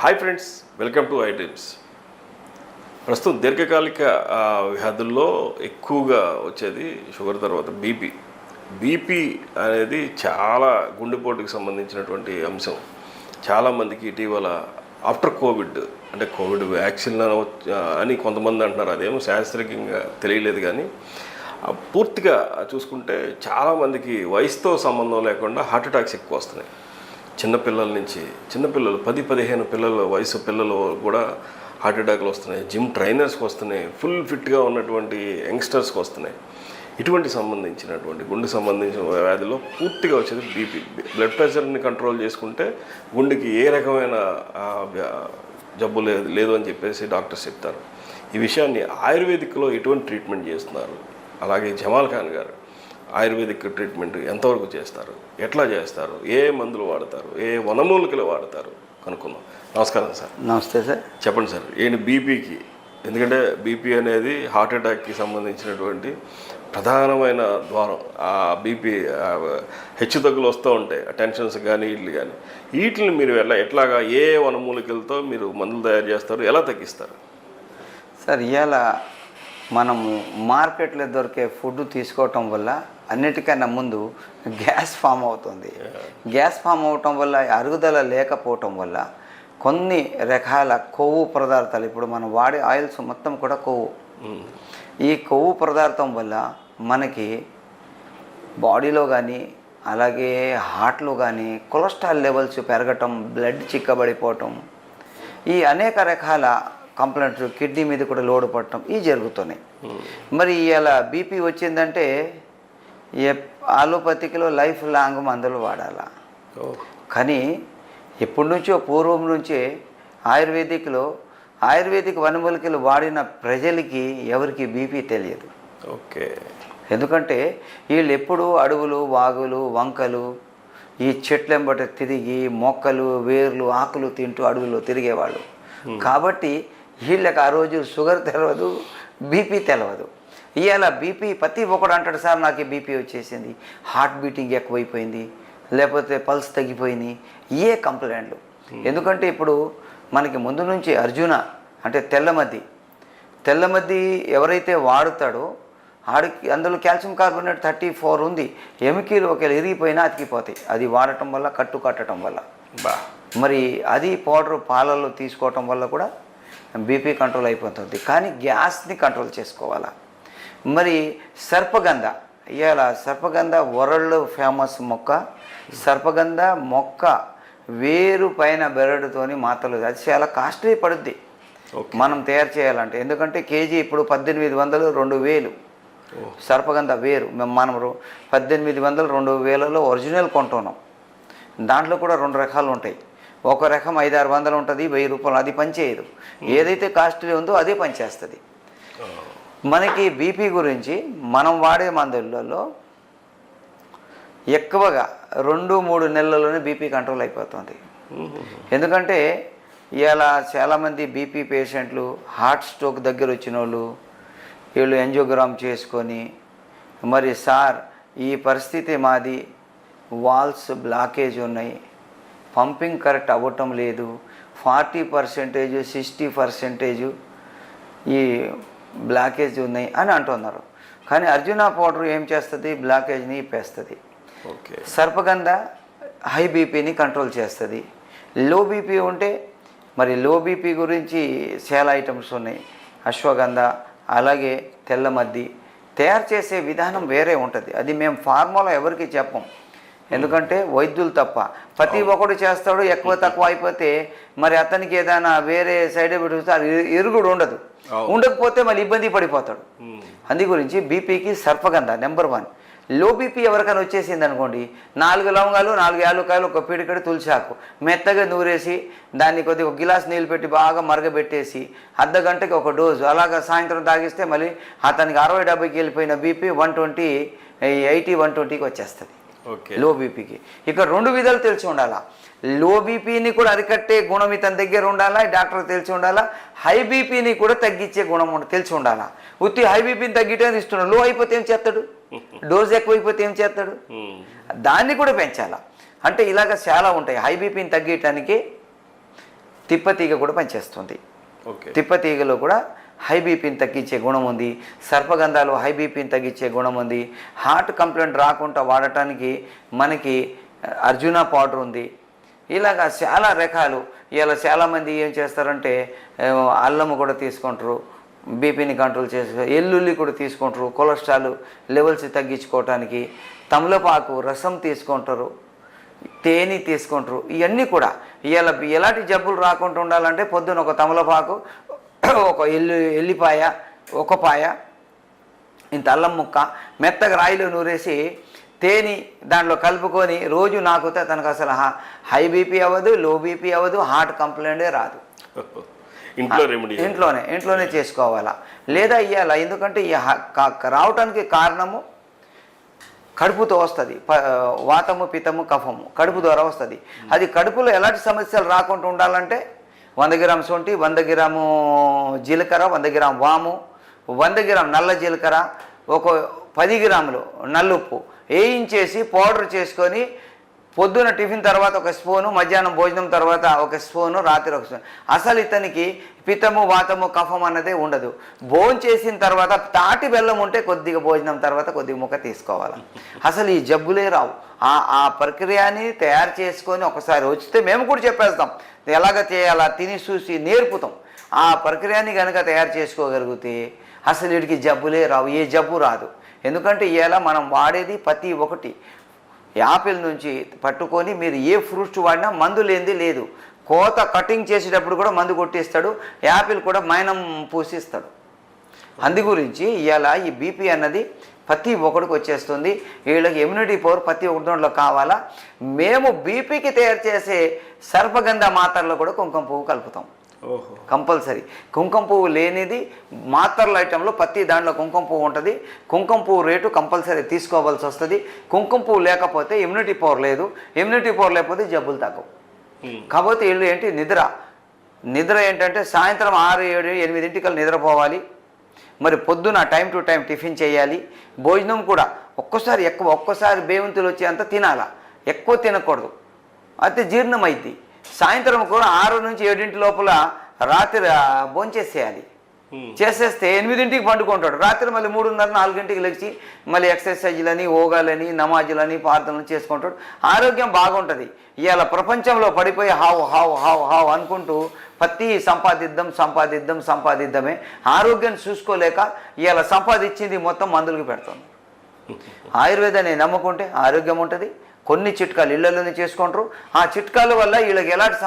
Hi friends, welcome to iDreams. ప్రస్తుతం దీర్ఘకాలిక వ్యాధుల్లో ఎక్కువగా వచ్చేది షుగర్ తర్వాత బీపీ అనేది చాలా గుండెపోటుకి సంబంధించినటువంటి అంశం. చాలామందికి ఇటీవల ఆఫ్టర్ కోవిడ్ అంటే కోవిడ్ వ్యాక్సిన్ అని కొంతమంది అంటున్నారు. అదేమో శాస్త్రీయంగా తెలియలేదు, కానీ పూర్తిగా చూసుకుంటే చాలామందికి వయసుతో సంబంధం లేకుండా హార్ట్ అటాక్స్ ఎక్కువ వస్తున్నాయి. చిన్నపిల్లలు 10-15 పిల్లల వయసు పిల్లలు కూడా హార్ట్ అటాక్లు వస్తున్నాయి. జిమ్ ట్రైనర్స్కి వస్తున్నాయి, ఫుల్ ఫిట్గా ఉన్నటువంటి యంగ్స్టర్స్కి వస్తున్నాయి. ఇటువంటి సంబంధించినటువంటి గుండె సంబంధించిన వ్యాధిలో పూర్తిగా వచ్చేది బీపీ. బ్లడ్ ప్రెషర్ని కంట్రోల్ చేసుకుంటే గుండెకి ఏ రకమైన జబ్బు లేదు అని చెప్పేసి డాక్టర్స్ చెప్తారు. ఈ విషయాన్ని ఆయుర్వేదిక్లో ఎటువంటి ట్రీట్మెంట్ చేస్తున్నారు, అలాగే జమాల్ ఖాన్ గారు ఆయుర్వేదిక్ ట్రీట్మెంట్ ఎంతవరకు చేస్తారు, ఎట్లా చేస్తారు, ఏ మందులు వాడతారు, ఏ వనమూలికలు వాడతారు కనుక్కుందాం. నమస్కారం సార్. నమస్తే సార్. చెప్పండి సార్, ఏంటి బీపీకి? ఎందుకంటే బీపీ అనేది హార్ట్ అటాక్కి సంబంధించినటువంటి ప్రధానమైన ద్వారం. ఆ బీపీ హెచ్చు తగ్గులు వస్తూ ఉంటాయి, టెన్షన్స్ కానీ వీటిని మీరు ఎట్లాగా ఏ వనమూలికలతో మీరు మందులు తయారు చేస్తారు, ఎలా తగ్గిస్తారు? సార్, ఇవాళ మనము మార్కెట్లో దొరికే ఫుడ్ తీసుకోవటం వల్ల అన్నిటికన్నా ముందు గ్యాస్ ఫామ్ అవుతుంది. గ్యాస్ ఫామ్ అవటం వల్ల అరుగుదల లేకపోవటం వల్ల కొన్ని రకాల కొవ్వు పదార్థాలు, ఇప్పుడు మనం వాడే ఆయిల్స్ మొత్తం కూడా కొవ్వు. ఈ కొవ్వు పదార్థం వల్ల మనకి బాడీలో కానీ అలాగే హార్ట్లో కానీ కొలెస్ట్రాల్ లెవెల్స్ పెరగటం, బ్లడ్ చిక్కబడిపోవటం, ఈ అనేక రకాల కంప్లైంట్స్, కిడ్నీ మీద కూడా లోడ్ పడటం ఇవి జరుగుతున్నాయి. మరి ఇలా బీపీ వచ్చిందంటే ఆలోపతికిలో లైఫ్ లాంగ్ మందులు వాడాలా. కానీ ఎప్పటి నుంచో పూర్వం నుంచే ఆయుర్వేదిక్ వనమూలికలు వాడిన ప్రజలకి ఎవరికి బీపీ తెలియదు. ఓకే. ఎందుకంటే వీళ్ళు ఎప్పుడు అడవులు, వాగులు, వంకలు, ఈ చెట్లెంబట తిరిగి మొక్కలు, వేర్లు, ఆకులు తింటూ అడవుల్లో తిరిగేవాళ్ళు. కాబట్టి వీళ్ళకి ఆ రోజు షుగర్ తెలియదు, బీపీ తెలియదు. ఇవాళ బీపీ ప్రతి ఒక్కడు అంటాడు, సార్ నాకు బీపీ వచ్చేసింది, హార్ట్ బీటింగ్ ఎక్కువైపోయింది, లేకపోతే పల్స్ తగ్గిపోయినాయి, ఏ కంప్లైంట్లు. ఎందుకంటే ఇప్పుడు మనకి ముందు నుంచి అర్జున అంటే తెల్లమద్ది ఎవరైతే వాడుతాడో ఆడికి అందులో కాల్షియం కార్బోనేట్ 34 ఉంది. ఎముకలు ఒకవేళ ఇరిగిపోయినా అతికిపోతాయి, అది వాడటం వల్ల, కట్టడం వల్ల. మరి అది పౌడర్ పాలల్లో తీసుకోవటం వల్ల కూడా బీపీ కంట్రోల్ అయిపోతుంది. కానీ గ్యాస్ని కంట్రోల్ చేసుకోవాలా. మరి సర్పగంధ వరల్డ్ ఫేమస్ మొక్క. సర్పగంధ మొక్క వేరు పైన బెరడుతోని మాతలు, అది చాలా కాస్ట్లీ పడుద్ది మనం తయారు చేయాలంటే. ఎందుకంటే కేజీ ఇప్పుడు 1800, 2000 సర్పగంధ వేరు. మనం 1800, 2000లో ఒరిజినల్ కొంటున్నాం. దాంట్లో కూడా 2 రకాలు ఉంటాయి. ఒక రకం 500-600 ఉంటుంది, 1000 రూపాయలు, అది పనిచేయదు. ఏదైతే కాస్ట్లీ ఉందో అదే పనిచేస్తుంది. మనకి బీపీ గురించి మనం వాడే మందులలో ఎక్కువగా 2-3 నెలల్లోనే బీపీ కంట్రోల్ అయిపోతుంది. ఎందుకంటే ఇలా చాలామంది బీపీ పేషెంట్లు హార్ట్ స్ట్రోక్ దగ్గర వచ్చిన వాళ్ళు వీళ్ళు యాంజియోగ్రామ్ చేసుకొని, మరి సార్ ఈ పరిస్థితి మాది, వాల్స్ బ్లాకేజ్ ఉన్నాయి, పంపింగ్ కరెక్ట్ అవ్వటం లేదు, 40%, 60% ఈ బ్లాకేజ్ ఉన్నాయి అని అంటున్నారు. కానీ అర్జున పౌడర్ ఏం చేస్తుంది, బ్లాకేజ్ని ఇప్పేస్తుంది. ఓకే. సర్పగంధ హై బీపీని కంట్రోల్ చేస్తుంది. లో బీపీ ఉంటే మరి లో బీపీ గురించి చాలా ఐటమ్స్ ఉన్నాయి. అశ్వగంధ అలాగే తెల్లమద్ది తయారు చేసే విధానం వేరే ఉంటుంది. అది మేము ఫార్ములా ఎవరికి చెప్పం, ఎందుకంటే వైద్యులు తప్ప. ప్రతి ఒక్కడు చేస్తాడు, ఎక్కువ తక్కువ అయిపోతే మరి అతనికి ఏదైనా వేరే సైడ్ ఎఫెక్ట్ ఎరుగుడు ఉండకపోతే మళ్ళీ ఇబ్బంది పడిపోతాడు. అందు గురించి బీపీకి సర్పగంధ నెంబర్ 1. లో బీపీ ఎవరికైనా వచ్చేసింది అనుకోండి, 4 లవంగాలు, 4 యాలక్కాయలు, ఒక పిడికడి తులసాకు మెత్తగా నూరేసి దాన్ని కొద్దిగా 1 గిలాస్ నీళ్ళు పెట్టి బాగా మరగబెట్టేసి అర్ధ గంటకి 1 డోసు అలాగా సాయంత్రం తాగిస్తే మళ్ళీ అతనికి 60-70కి వెళ్ళిపోయిన బీపీ 120, 80, 120కి వచ్చేస్తుంది. లో బీపీకి ఇక్కడ 2 విధాలు తెలిసి ఉండాలా. లో బీపీని కూడా అరికట్టే గుణం ఇతని దగ్గర ఉండాలా, డాక్టర్ తెలిసి ఉండాలా. హై బీపీని కూడా తగ్గించే గుణం తెలిసి ఉండాలా. ఉత్తి హై బీపీని తగ్గిటని ఇస్తున్నాడు, లో అయిపోతే ఏం చేస్తాడు, డోస్ ఎక్కువైపోతే ఏం చేస్తాడు, దాన్ని కూడా పెంచాలా. అంటే ఇలాగ చాలా ఉంటాయి. హై బీపీని తగ్గించడానికి తిప్పతీగ కూడా పనిచేస్తుంది. ఓకే. తిప్పతీగలో కూడా హై బీపీని తగ్గించే గుణం ఉంది. సర్పగంధాలు హై బీపీని తగ్గించే గుణం ఉంది. హార్ట్ కంప్లైంట్ రాకుండా వాడటానికి మనకి అర్జున పౌడర్ ఉంది. ఇలాగా చాలా రకాలు. ఇలా చాలామంది ఏం చేస్తారంటే అల్లము కూడా తీసుకుంటారు, బీపీని కంట్రోల్ చేసి. ఎల్లుల్లి కూడా తీసుకుంటారు కొలెస్ట్రాల్ లెవెల్స్ తగ్గించుకోవటానికి. తమలపాకు రసం తీసుకుంటారు, తేనె తీసుకుంటారు. ఇవన్నీ కూడా ఎలాంటి జబ్బులు రాకుండా ఉండాలంటే పొద్దున ఒక తమలపాకు, ఒక ఎల్లిపాయ, ఒక పాయ, ఇంత అల్లం ముక్క మెత్తగా రాయిలో నూరేసి తేనె దాంట్లో కలుపుకొని రోజు నాకుతే తనకు అసలు హై బీపీ అవ్వదు, లో బీపీ అవ్వదు, హార్ట్ కంప్లైంటే రాదు. ఇంట్లోనే చేసుకోవాలా. లేదా ఇవ్వాలా. ఎందుకంటే రావటానికి కారణము కడుపుతో వస్తుంది. వాతము, పిత్తము, కఫము కడుపు ద్వారా వస్తుంది. అది కడుపులో ఎలాంటి సమస్యలు రాకుండా ఉండాలంటే 100 గ్రాము శొంఠి, 100 గ్రాము జీలకర్ర, 100 గ్రాము వాము, 100 గ్రాము నల్ల జీలకర్ర, ఒక 10 గ్రాములు నల్లుప్పు వేయించేసి పౌడర్ చేసుకొని పొద్దున టిఫిన్ తర్వాత ఒక స్పూను, మధ్యాహ్నం భోజనం తర్వాత ఒక స్పూను, రాత్రి ఒక స్పూన్. అసలు ఇతనికి పిత్తము, వాతము, కఫం అన్నదే ఉండదు. భోజనం చేసిన తర్వాత తాటి బెల్లం ఉంటే కొద్దిగా భోజనం తర్వాత కొద్దిగా ముక్క తీసుకోవాలి. అసలు ఈ జబ్బులే రావు. ఆ ప్రక్రియని తయారు చేసుకొని ఒకసారి వచ్చితే మేము కూడా చెప్పేస్తాం ఎలాగ చేయాలా, తిని చూసి నేర్పుతాం. ఆ ప్రక్రియని కనుక తయారు చేసుకోగలిగితే అసలు వీడికి జబ్బులే రావు, ఏ జబ్బు రాదు. ఎందుకంటే ఇలా మనం వాడేది ప్రతి ఒక్కటి యాపిల్ నుంచి పట్టుకొని మీరు ఏ ఫ్రూట్స్ వాడినా మందు లేనిది లేదు. కోత కటింగ్ చేసేటప్పుడు కూడా మందు కొట్టిస్తాడు. యాపిల్ కూడా మైనం పూసిస్తాడు. అందు గురించి ఇవాళ ఈ బీపీ అన్నది ప్రతి ఒక్కడికి వచ్చేస్తుంది. వీళ్ళకి ఇమ్యూనిటీ పవర్ ప్రతి ఒక్కటి దాంట్లో కావాలా. మేము బీపీకి తయారు చేసే సర్పగంధ మాత్రలో కూడా కుంకుమ పువ్వు కలుపుతాం కంపల్సరీ. కుంకుమ పువ్వు లేనిది మాత్రల ఐటెంలో ప్రతి దాంట్లో కుంకుమ పువ్వు ఉంటుంది. కుంకుమ పువ్వు రేటు కంపల్సరీ తీసుకోవాల్సి వస్తుంది. కుంకుమ పువ్వు లేకపోతే ఇమ్యూనిటీ పవర్ లేదు, ఇమ్యూనిటీ పవర్ లేకపోతే జబ్బులు తగ్గవు. కాకపోతే వీళ్ళు ఏంటి నిద్ర ఏంటంటే సాయంత్రం 6, 7, 8 నిద్రపోవాలి. మరి పొద్దున టైం టు టైం టిఫిన్ చేయాలి. భోజనం కూడా ఒక్కసారి బేవంతులు వచ్చేంత తినాలా, ఎక్కువ తినకూడదు, అయితే జీర్ణమైద్ది. సాయంత్రం కూడా 6 నుంచి 7 లోపల రాత్రి భోంచేసేయాలి. చేసేస్తే 8 పండుకుంటాడు. రాత్రి మళ్ళీ 3:30, 4 లేచి మళ్ళీ ఎక్సర్సైజ్లని, యోగాలని, నమాజులని, ప్రార్థనలు చేసుకుంటాడు. ఆరోగ్యం బాగుంటుంది. ఇవాళ ప్రపంచంలో పడిపోయి హావ్ అనుకుంటూ ప్రతి సంపాదిద్దామే ఆరోగ్యాన్ని చూసుకోలేక ఇవాళ సంపాదించింది మొత్తం మందులకు పెడుతుంది. ఆయుర్వేదాన్ని నమ్ముకుంటే ఆరోగ్యం ఉంటుంది. కొన్ని చిట్కాలు ఇళ్లలోనే చేసుకుంటారు. ఆ చిట్కాల వల్ల వీళ్ళకి ఎలాంటి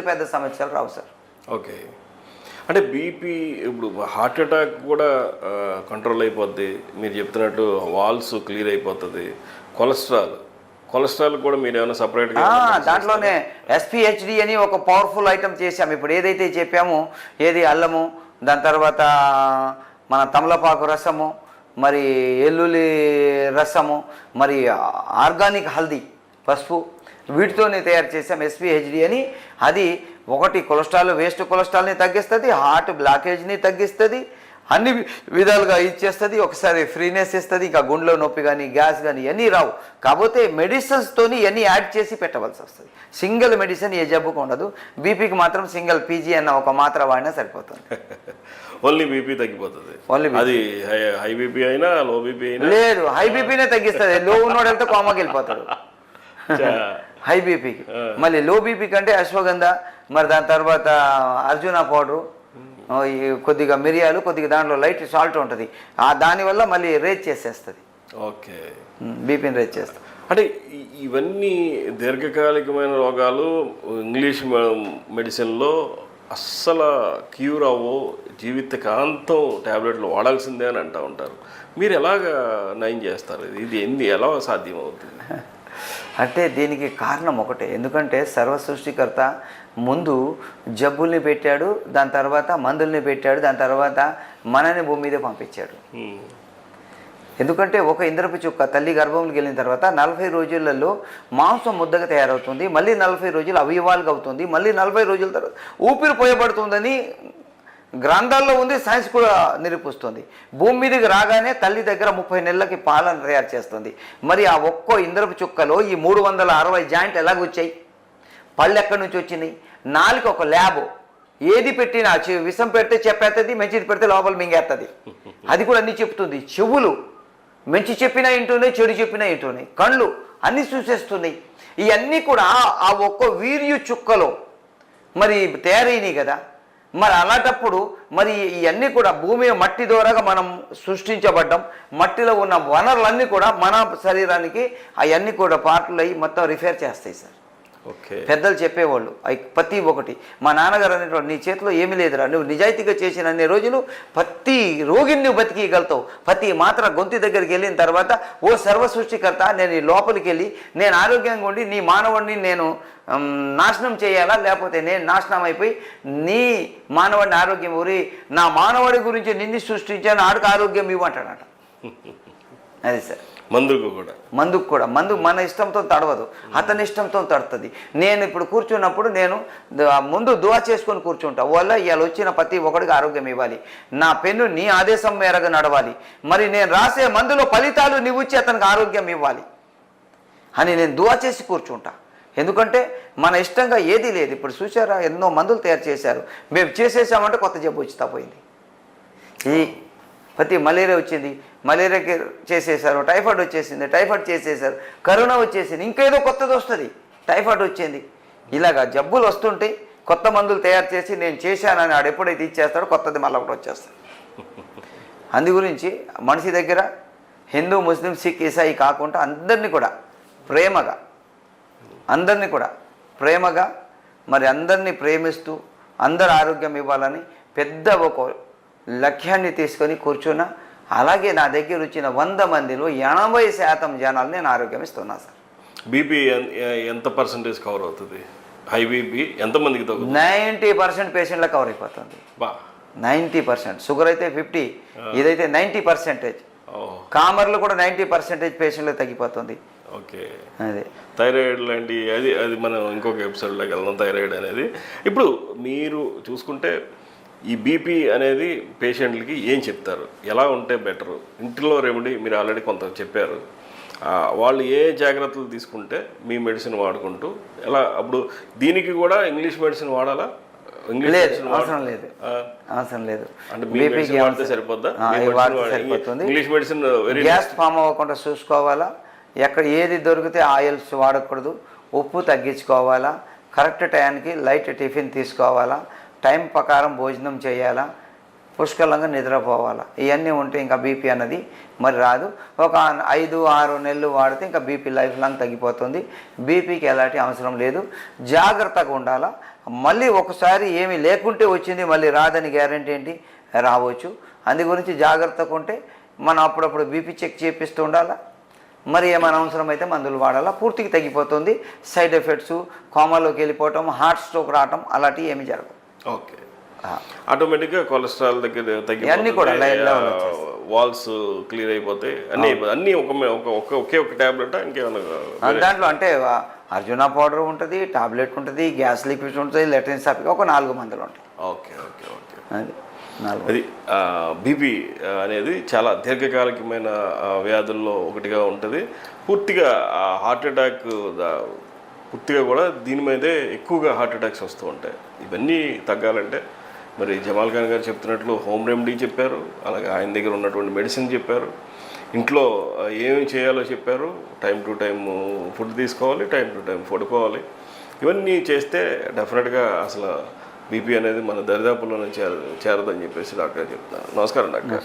పెద్ద సమస్యలు రావు సార్. ఓకే. అంటే బీపీ ఇప్పుడు హార్ట్ అటాక్ కూడా కంట్రోల్ అయిపోద్ది మీరు చెప్తున్నట్టు, వాల్స్ క్లియర్ అయిపోతుంది. కొలెస్ట్రాల్ కూడా మీరు ఏమైనా సపరేట్గా దాంట్లోనే SPHD అని ఒక పవర్ఫుల్ ఐటమ్ చేసాము. ఇప్పుడు ఏదైతే చెప్పామో అల్లము, దాని తర్వాత మన తమలపాకు రసము, మరి ఎల్లుల్లి రసము, మరి ఆర్గానిక్ హల్దీ, పసుపు, వీటితోనే తయారు చేసాం SPHD అని. అది ఒకటి వేస్ట్ కొలెస్ట్రాల్ని తగ్గిస్తుంది, హార్ట్ బ్లాకేజ్ని తగ్గిస్తుంది, అన్ని విధాలుగా ఇచ్చేస్తుంది. ఒకసారి ఫ్రీనెస్ ఇస్తుంది. ఇంకా గుండెలో నొప్పి కానీ, గ్యాస్ కానీ ఇవన్నీ రావు. కాకపోతే మెడిసిన్స్తోని ఇవన్నీ యాడ్ చేసి పెట్టవలసి వస్తుంది. సింగిల్ మెడిసిన్ ఏ జబ్బుకు ఉండదు. బీపీకి మాత్రం సింగిల్ PG అన్న ఒక మాత్ర వాడినా సరిపోతుంది. ఓన్లీ బీపీ తగ్గిపోతుంది. అది హై బీపీ అయినా లో బీపీ అయినా లేదు, హై బీపీనే తగ్గిస్తుంది. లో ఉన్నోడు వెళ్తే కోమాకి వెళ్ళిపోతాడు హై బీపీకి. మళ్ళీ లో బీపీ కంటే అశ్వగంధ, మరి దాని తర్వాత అర్జున పౌడరు, కొద్దిగా మిరియాలు, కొద్దిగా దాంట్లో లైట్ సాల్ట్ ఉంటుంది. దానివల్ల మళ్ళీ రేజ్ చేసేస్తుంది. ఓకే, బీపీని రేజ్ చేస్తుంది. అంటే ఇవన్నీ దీర్ఘకాలికమైన రోగాలు ఇంగ్లీష్ మెడిసిన్లో అస్సలు క్యూర్ అవ్వవు, జీవితకాంతం ట్యాబ్లెట్లు వాడాల్సిందే అని అంటూ ఉంటారు. మీరు ఎలాగ నయం చేస్తారు? ఇది ఎలా సాధ్యం అవుతుంది? అంటే దీనికి కారణం ఒకటే. ఎందుకంటే సర్వసృష్టికర్త ముందు జబ్బుల్ని పెట్టాడు, దాని తర్వాత మందుల్ని పెట్టాడు, దాని తర్వాత మనని భూమి మీద పంపించాడు. ఎందుకంటే ఒక ఇంద్రపు చుక్క తల్లి గర్భంలోకి వెళ్ళిన తర్వాత 40 రోజులలో మాంసం ముద్దగా తయారవుతుంది. మళ్ళీ 40 రోజులు అవయవాలుగా అవుతుంది. మళ్ళీ 40 రోజుల తర్వాత ఊపిరి పోయబడుతుందని గ్రంథాల్లో ఉంది, సైన్స్ కూడా నిరూపిస్తుంది. భూమి మీదకి రాగానే తల్లి దగ్గర 30 నెలలకి పాలను తయారు చేస్తుంది. మరి ఆ ఒక్కో ఇంద్రపు చుక్కలో ఈ 360 జాయింట్లు ఎలాగొచ్చాయి? పళ్ళు ఎక్కడి నుంచి వచ్చినాయి? నాలుగు ఒక ల్యాబ్, ఏది పెట్టినా విషం పెడితే చెప్పేస్తుంది, మంచిది పెడితే లోపల మింగేస్తుంది. అది కూడా అన్నీ చెప్తుంది. చెవులు మంచి చెప్పినా వింటున్నాయి, చెడు చెప్పినా వింటున్నాయి. కళ్ళు అన్నీ చూసేస్తున్నాయి. ఇవన్నీ కూడా ఆ ఒక్క వీర్యు చుక్కలో మరి తయారైనాయి కదా. మరి అలాంటప్పుడు మరి ఇవన్నీ కూడా భూమి మట్టి ద్వారాగా మనం సృష్టించబడ్డాం. మట్టిలో ఉన్న వనరులన్నీ కూడా మన శరీరానికి అవన్నీ కూడా పార్ట్లు అయ్యి మొత్తం రిఫేర్ చేస్తాయి సార్. ఓకే, పెద్దలు చెప్పేవాళ్ళు అవి ప్రతి ఒక్కటి. మా నాన్నగారు అనేటువంటి నీ చేతిలో ఏమీ లేదురా, నువ్వు నిజాయితీగా చేసిన అన్ని రోజులు ప్రతి రోగిని నువ్వు బతికిగలుగుతావు. ప్రతి మాత్ర గొంతు దగ్గరికి వెళ్ళిన తర్వాత ఓ సర్వసృష్టికర్త, నేను ఈ లోపలికి వెళ్ళి నేను ఆరోగ్యంగా ఉండి నీ మానవుడిని నేను నాశనం చేయాలా, లేకపోతే నేను నాశనం అయిపోయి నీ మానవుడిని ఆరోగ్యం ఊరి నా మానవుడి గురించి నిన్ను సృష్టించాను, ఆడికి ఆరోగ్యం ఇవ్వంటాడట. అది సార్. మందుకు కూడా మందు మన ఇష్టంతో తడవదు, అతని ఇష్టంతో తడుతుంది. నేను ఇప్పుడు కూర్చున్నప్పుడు నేను ముందు దువా చేసుకొని కూర్చుంటా. వల్ల ఇవాళ వచ్చిన ప్రతి ఒక్కడికి ఆరోగ్యం ఇవ్వాలి, నా పెన్ను నీ ఆదేశం మేరకు నడవాలి, మరి నేను రాసే మందులో ఫలితాలు నీవు ఇచ్చి అతనికి ఆరోగ్యం ఇవ్వాలి అని నేను దువా చేసి కూర్చుంటా. ఎందుకంటే మన ఇష్టంగా ఏదీ లేదు. ఇప్పుడు చూసారా, ఎన్నో మందులు తయారు చేశారు, మేము చేసేసామంటే కొత్త జబ్బు వచ్చి తప్పోయింది. ఈ ప్రతి మలేరియా వచ్చింది, మలేరియాకి చేసేసారు. టైఫాయిడ్ వచ్చేసింది, టైఫాయిడ్ చేసేసారు. కరోనా వచ్చేసింది, ఇంకేదో కొత్తది వస్తుంది, టైఫాయిడ్ వచ్చింది. ఇలాగా జబ్బులు వస్తుంటే కొత్త మందులు తయారు చేసి నేను చేశానని ఆడు ఎప్పుడైతే ఇచ్చేస్తాడో కొత్తది మళ్ళీ ఒకటి వచ్చేస్తాడు. అందు గురించి మనిషి దగ్గర హిందూ, ముస్లిం, సిక్, ఇసాయి కాకుండా అందరినీ కూడా ప్రేమగా మరి అందరినీ ప్రేమిస్తూ అందరు ఆరోగ్యం ఇవ్వాలని పెద్ద ఒక లక్ష్యాన్ని తీసుకొని కూర్చున్నా. అలాగే నా దగ్గర వచ్చిన 100 మందిలో 80% జనాలు నేను ఆరోగ్యం ఇస్తున్నా సార్. బీపీ ఎంత పర్సెంటేజ్ కవర్ అవుతుంది? హై బీపీ ఎంతమందికి తగ్గుతుంది? 90% పేషెంట్లకు కవర్ అయిపోతుంది. 90%. షుగర్ అయితే 50, ఇదైతే 90%. కామర్లు కూడా 90% పేషెంట్లకు తగ్గిపోతుంది. ఓకే, అదే థైరాయిడ్ లాంటి అది మనం ఇంకొక ఎపిసోడ్లోకి వెళ్దాం. థైరాయిడ్ అనేది ఇప్పుడు మీరు చూసుకుంటే ఈ బీపీ అనేది పేషెంట్లకి ఏం చెప్తారు, ఎలా ఉంటే బెటరు? ఇంట్లో రెమెడీ మీరు ఆల్రెడీ కొంత చెప్పారు. వాళ్ళు ఏ జాగ్రత్తలు తీసుకుంటే మీ మెడిసిన్ వాడుకుంటూ ఎలా? అప్పుడు దీనికి కూడా ఇంగ్లీష్ మెడిసిన్ వాడాలా? అవసరం లేదు. అంటే బీపీకి వాడితే సరిపోద్దా? ఇంగ్లీష్ మెడిసిన్ గ్యాస్ ఫామ్ అవ్వకుండా చూసుకోవాలా. ఎక్కడ ఏది దొరికితే ఆయిల్స్ వాడకూడదు. ఉప్పు తగ్గించుకోవాలా. కరెక్ట్ టైంకి లైట్ టిఫిన్ తీసుకోవాలా. టైం ప్రకారం భోజనం చేయాలా. పుష్కలంగా నిద్రపోవాలా. ఇవన్నీ ఉంటే ఇంకా బీపీ అన్నది మరి రాదు. ఒక 5-6 నెలలు వాడితే ఇంకా బీపీ లైఫ్ లాంగ్ తగ్గిపోతుంది. బీపీకి ఎలాంటి అవసరం లేదు. జాగ్రత్తగా ఉండాలా. మళ్ళీ ఒకసారి ఏమీ లేకుంటే వచ్చింది, మళ్ళీ రాదని గ్యారెంటీ ఏంటి? రావచ్చు. అందు గురించి జాగ్రత్తగా ఉంటే మనం అప్పుడప్పుడు బీపీ చెక్ చేపిస్తూ ఉండాలా. మరి ఏమైనా అవసరం అయితే మందులు వాడాలా. పూర్తిగా తగ్గిపోతుంది. సైడ్ ఎఫెక్ట్స్, కోమాలోకి వెళ్ళిపోవటం, హార్ట్ స్ట్రోక్ రావటం అలాంటివి ఏమీ జరగవు. ఓకే, ఆటోమేటిక్గా కొలెస్ట్రాల్ దగ్గర అన్నీ కూడా వాల్స్ క్లియర్ అయిపోతాయి. అన్నీ ఒకే ఒక టాబ్లెట్ ఇంకేమన్నా దాంట్లో అంటే అర్జునా పౌడర్ ఉంటుంది, టాబ్లెట్ ఉంటుంది, గ్యాస్ లిక్విడ్ ఉంటుంది, లెట్రిన్ సాఫీ ఒక 4 మందులు ఉంటాయి. ఓకే, అది బీపీ అనేది చాలా దీర్ఘకాలికమైన వ్యాధుల్లో ఒకటిగా ఉంటుంది. పూర్తిగా హార్ట్ అటాక్ పూర్తిగా కూడా దీని మీదే ఎక్కువగా హార్ట్ అటాక్స్ వస్తూ ఉంటాయి. ఇవన్నీ తగ్గాలంటే మరి జమాల్ ఖాన్ గారు చెప్తున్నట్లు హోమ్ రెమెడీ చెప్పారు, అలాగే ఆయన దగ్గర ఉన్నటువంటి మెడిసిన్ చెప్పారు, ఇంట్లో ఏమి చేయాలో చెప్పారు. టైం టు టైం ఫుడ్ తీసుకోవాలి, టైం టు టైం పడుకోవాలి. ఇవన్నీ చేస్తే డెఫినెట్గా అసలు బీపీ అనేది మన దరిదాపుల్లోనే చేరదని చెప్పేసి డాక్టర్ చెప్తాను. నమస్కారం డాక్టర్.